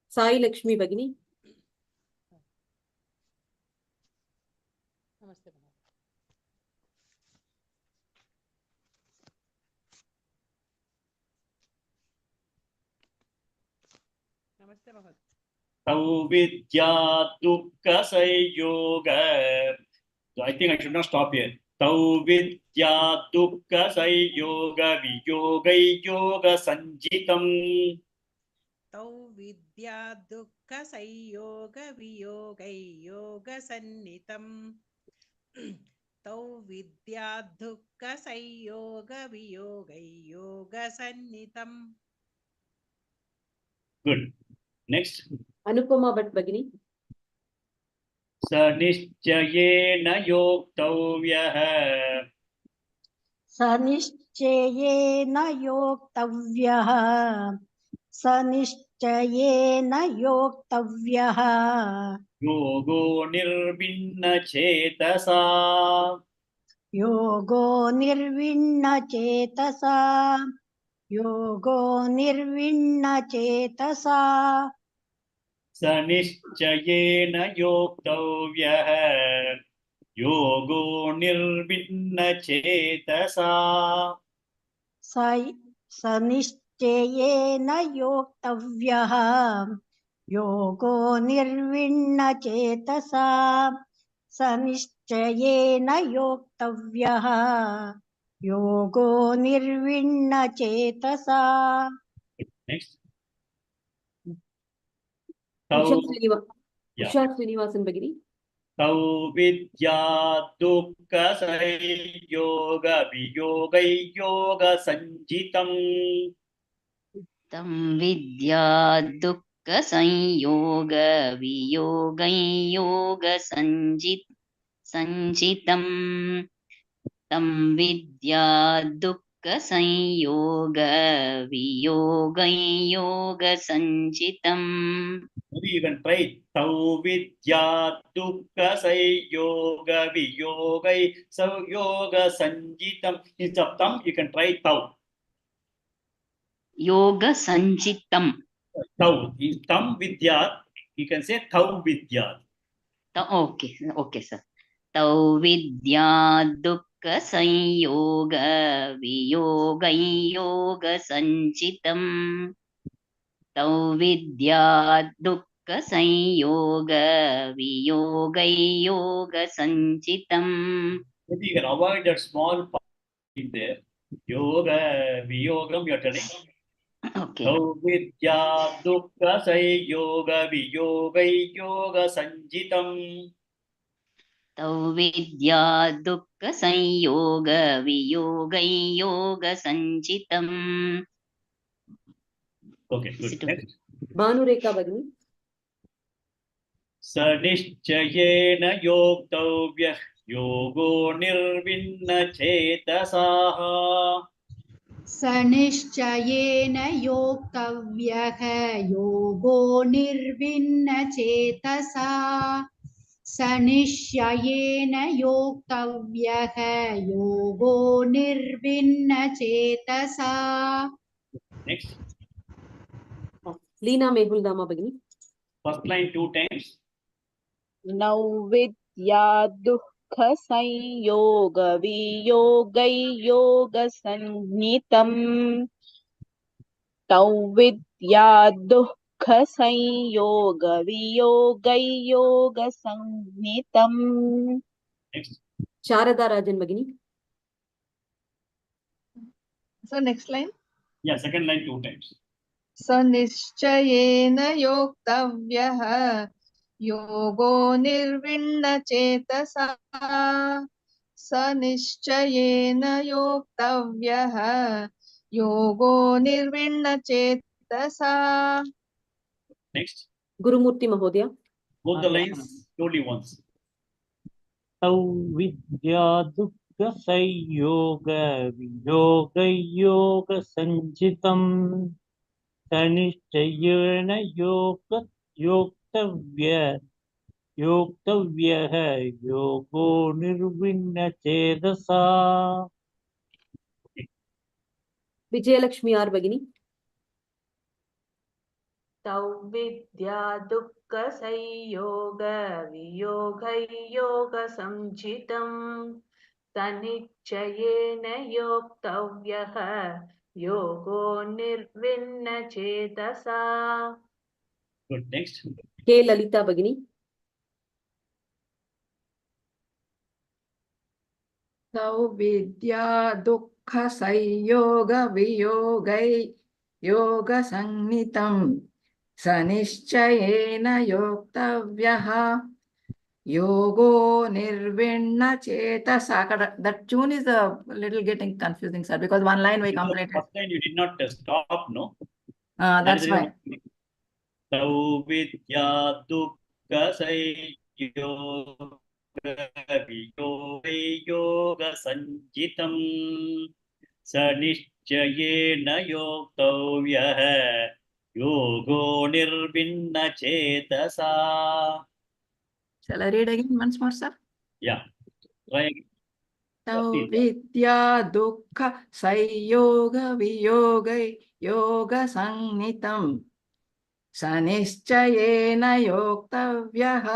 Sai Lakshmi Bhagini. Namaste. Namaste, Bhagavad. Tau vidya dukkha sayoga. So I think I should not stop here. Tau vidya dukkha sayoga viyoga yoga sanjitam. Tau vidya dukkha sayoga viyoga yoga sannitam. Tau vidya dukkha sayoga viyoga yoga sannitam. Good. Next. Anupama Bhatt Bhagini. Sanishchayena yoktavyaha. सनिश्चयेन योक्तव्यः सनिश्चयेन योक्तव्यः Yogo nirvinna chetasa. योगो निर्विण्णचेतसा योगो निर्विण्णचेतसा स निश्चयेन योक्तव्यः योगो निर्विण्णचेतसा सनिश्चयेन योक्तव्यः योगो निर्विण्णचेतसा सनिश्चयेन योक्तव्यः योगो निर्विण्णचेतसा Next. उषा श्रीनिवासन भगिनी तौ विद्या दुःखसंयोगवियोगैयोगसञ्जितम् तं विद्या दुःखसंयोगवियोगैयोगसञ्जितम् तं विद्या दुःखसंयोगवियोगैयोगसञ्जितम्. Maybe you can try tau vidya dukkha yoga viyogai yoga sanjitam. Instead of tam, you can try tau. Yoga sanjitam. Tau. Tam vidya, you can say tau vidya. Okay, okay, sir. Tau vidya dukkha sanyoga viyoga yoga sanjitam. Tau vidya dukkha sanyoga viyoga yoga sanjitam. Maybe you can avoid that small part in there. Yoga viyogam, you are telling. Okay. Tau vidya dukkha yoga viyoga yoga sanjitam. Tau vidya dukkha sanyoga viyoga yoga sanjitam. Okay, good. Next. Bhanurekha भगिनी स निश्चयेन योक्तव्यः योगो निर्विण्णचेतसाः स निश्चयेन योक्तव्यः योगो निर्विण्णचेतसा स निश्चयेन योक्तव्यः योगो निर्विण्णचेतसा Next. लीना मेहुलदामा भगिनी First line 2 times. नौ विद्या दुःखसंयोगवियोगैयोगसंज्ञितम् तौ विद्या दुःखसंयोगवियोगैयोगसंज्ञितम्. Next. शारदा राजन भगिनी So next line. Yeah, second line 2 times. सनिश्चयेन योक्तव्यः योगो निर्विण्णचेतसा सनिश्चयेन योक्तव्यः योगो निर्विण्णचेतसा. Next. गुरुमूर्ति महोदय Both the lines slowly once. तौ विद्या दुःख संयोग वियोग योग संचितम् सनिश्चयेन योक्तव्यः योगो निर्विण्णचेतसा. विजयलक्ष्मी आर भगिनी तौ विद्या दुःखसंयोग वियोगैयोगसंचितम् सनिश्चयेन योक्तव्यः योगो निर्विण्णचेतसा. Good. Next. के ललिता भगिनी तौ विद्या दुःख संयोग वियोगै योग संनितं सनिश्चयेन योक्तव्यः योगो निर्विण्ण चेतसा. That tune is a little getting confusing, sir, because one line we completed. First line you did not stop, no? That's why. Tau vidya dukkha yoga sanjitam sanischayena yoktavyaha yogo nirvinnachetasa. Shall I read again once more, sir? Yeah. Try again. तौ विद्या दुःख संयोग वियोग योग संनितं सनिश्चयेन योक्तव्यः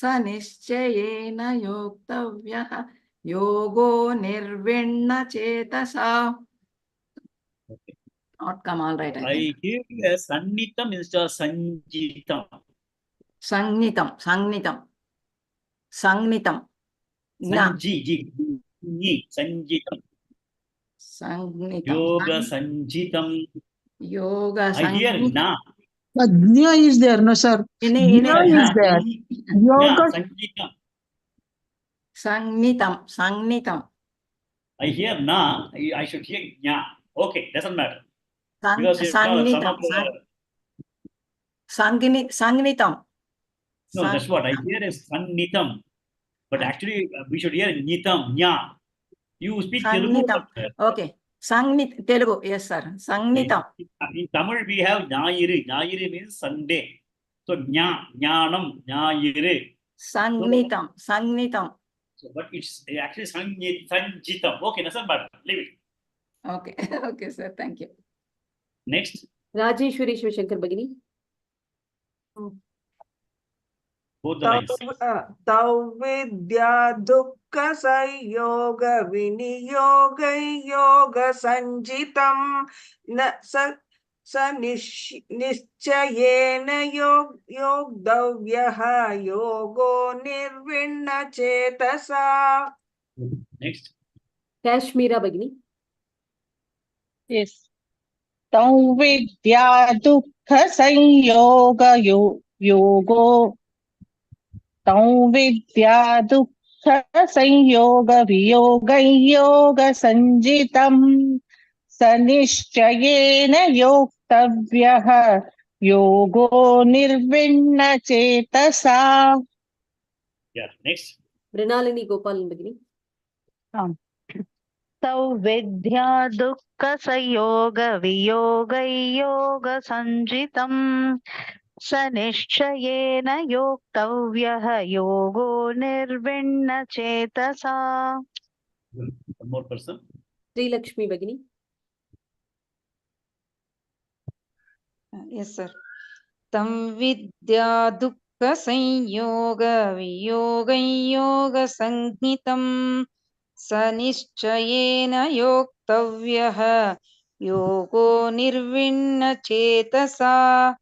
सनिश्चयेन योक्तव्यः योगो निर्विण्णचेतसा. Not come all right, I think. I hear Sannitam instead of Sanjitam. Sangnitam. Sanjitam. Sanjitam. Yoga Sanjitam. Yoga I hear Sanjitam. Na. But Jna is there, no sir. Jna is there. Yoga. Sanjitam. Sangnitam. I hear Na. I should hear Nya. Okay, doesn't matter. Because some of the... Sangnitam. No, that's what I hear is Sannitam. But actually, we should hear Nitam, Nya. You speak Telugu. Okay. Telugu, yes, sir. Sangnitam. In Tamil, we have Nyayiri. Nyayiri means Sunday. So, Jnanam, Nyayiri. Sangnitam. So, but it's actually Sanjitam. Okay, doesn't matter. Leave it. Okay. Okay, sir. Thank you. Next. Rajeshwari Shivashankar Bhagini. Both the lines. Tau vidya dukkha sayoga viniyoga yoga sanjitam na nischayena yogdavyaha yogo nirvinna chetasa. Next. Kashmira Bhagini. Yes. Tau vidya dukkha sanyoga yogo. Tau vidya dukkha sanyoga viyoga yoga sanjitam sanishchayena yoktavyaha yogo nirvinna chetasa. Yeah, next. Mrinalini Gopalan Bhagini. तौ विद्या दुःख संयोग वियोग योग संजितम् स निश्चयेन योक्तव्यः योगो निर्विण्ण चेतसा. One more person. Sri Lakshmi Bhagini. Yes, sir. Tam vidya dukkha sanyoga viyoga yoga sanghnitam sanischayena yoktavyaha yogo nirvinna chetasa.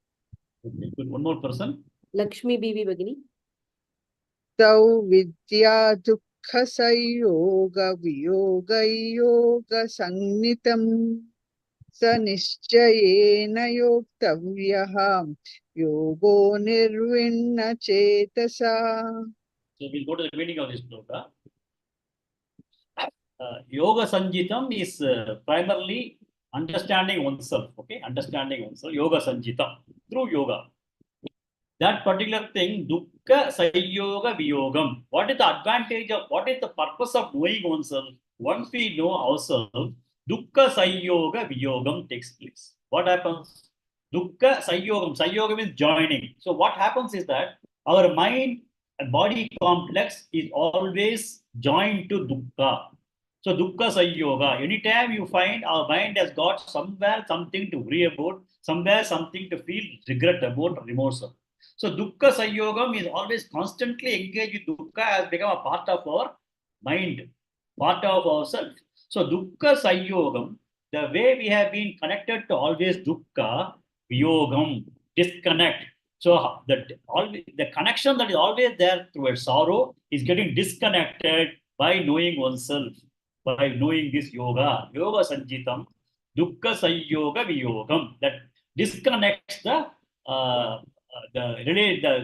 Okay, good. One more person. Lakshmi Bibi Bhagini. Tau vidya dukkha sayoga viyoga yoga sannitam sanischayena yoktavyaha yogo nirvinna chetasa. So we'll go to the beginning of this shloka. Yoga Sanjitam is primarily understanding oneself. Okay, understanding oneself. Yoga Sanjitam through yoga. That particular thing, dukkha sayoga viyogam. What is the advantage of, what is the purpose of knowing oneself? Once we know ourselves, dukkha sayoga viyogam takes place. What happens? Dukkha sayogam. Sayogam is joining. So what happens is that our mind and body complex is always joined to dukkha. So dukkha sayoga. Anytime you find our mind has got somewhere something to worry about, somewhere something to feel regret about, remorse of. So dukkha sayogam is always constantly engaged with dukkha, has become a part of our mind, part of ourselves. So dukkha sayogam, the way we have been connected to always dukkha, viyogam, disconnect. So the connection that is always there towards sorrow is getting disconnected by knowing oneself, by knowing this yoga, yoga sanjitam, dukkha sayoga viyogam, that disconnects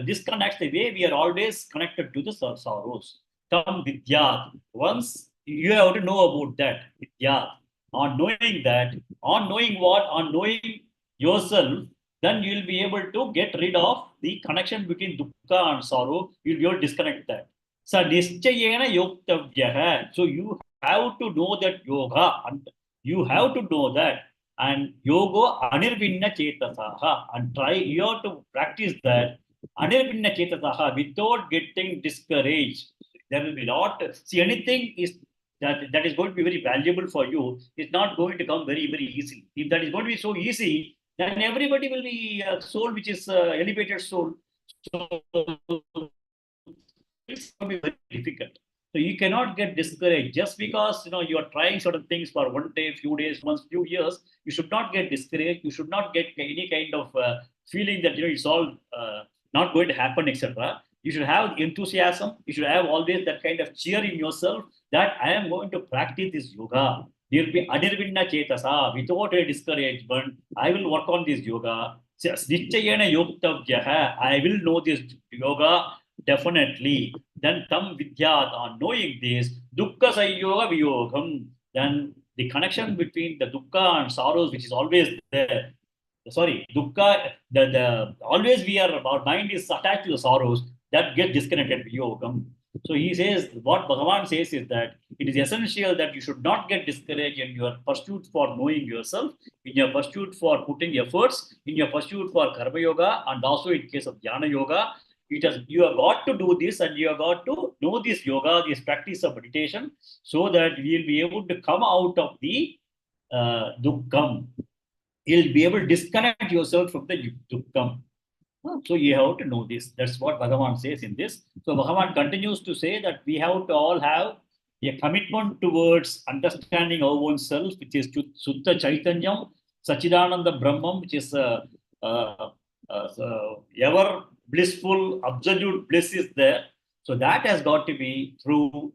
disconnects the way we are always connected to the sorrows. Tam vidya. Once you have to know about that, vidya. On knowing that, on knowing what, on knowing yourself, then you will be able to get rid of the connection between dukkha and sorrow. You will be able to disconnect that. So nischayena yoktavyaha. So you have to know that yoga, and you have to know that. And yoga anirvinna chetasaha, and try, you have to practice that anirvinna chetasaha without getting discouraged. There will be not, see, anything is that is going to be very valuable for you, it's not going to come very, very easy. If that is going to be so easy, then everybody will be a soul which is elevated soul. So it's going to be very difficult. So you cannot get discouraged just because you are trying certain things for one day, few days, months, few years. You should not get discouraged. You should not get any kind of feeling that it's all not going to happen, etc. You should have enthusiasm. You should have always that kind of cheer in yourself that I am going to practice this yoga. There will be anirvinna chetasa, without a discouragement. I will work on this yoga. Nichayena yoktavyaha, I will know this yoga definitely. Then tam vidyat, on knowing this, dukkha sayoga viyogam. Then the connection between the dukkha and sorrows, which is always there. Sorry, dukkha, the always our mind is attached to the sorrows, that get disconnected viyogam. So he says, what Bhagavan says is that it is essential that you should not get discouraged in your pursuit for knowing yourself, in your pursuit for putting efforts, in your pursuit for karma yoga, and also in case of jnana yoga. You have got to do this, and you have got to know this yoga, this practice of meditation, so that we will be able to come out of the dukkham. You'll be able to disconnect yourself from the dukkham. So you have to know this. That's what Bhagavan says in this. So Bhagavan continues to say that we have to all have a commitment towards understanding our own self, which is Sutta Chaitanyam, Sachidananda Brahman, which is ever blissful, absolute bliss is there. So that has got to be through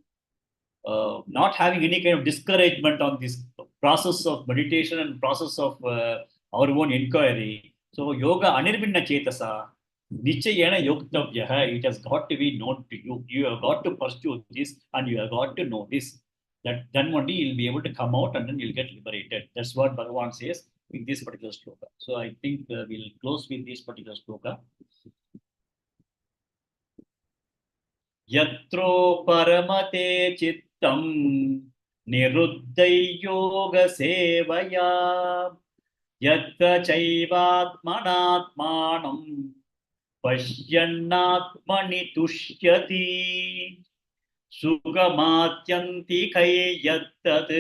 not having any kind of discouragement on this process of meditation and process of our own inquiry. So yoga anirvinna chetasa, nichayena yoktavyaha, it has got to be known to you. You have got to pursue this and you have got to know this. That then only you'll be able to come out and then you'll get liberated. That's what Bhagavan says in this particular shloka. So I think we'll close with this particular shloka. Yatro paramate chittam niruddhay yoga sevaya yatra chaivatmanatmanam pashyannatmani tushyati sugamatyanti kai yattad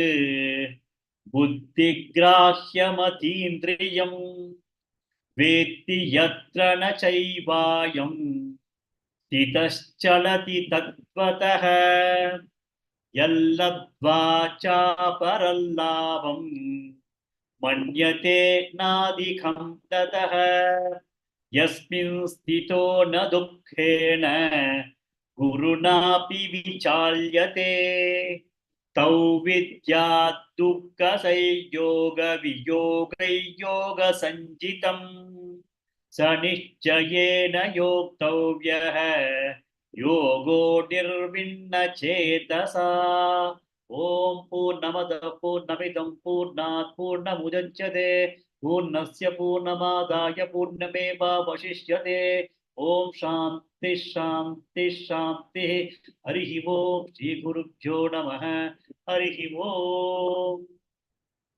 buddhigrahyamatīndriyam vetti yatra na chaivayam titaschalati tattvatah yalladvacha parallabam manyate nadikam tatah yasmin stito na dukkhena gurunapi vichalyate tau vidyat dukkha sayoga viyoga sanjitam sanichayena yoktavyaha yogo nirvinna chetasa. Om Purnamada Purnamidam Purnat Purnamudachyate Purnasya Purnamadaya Purnameva Vashishyate. Om Shanti Shanti Shanti. Harihi Om Shri Gurubhyo Namaha. Harihi Om.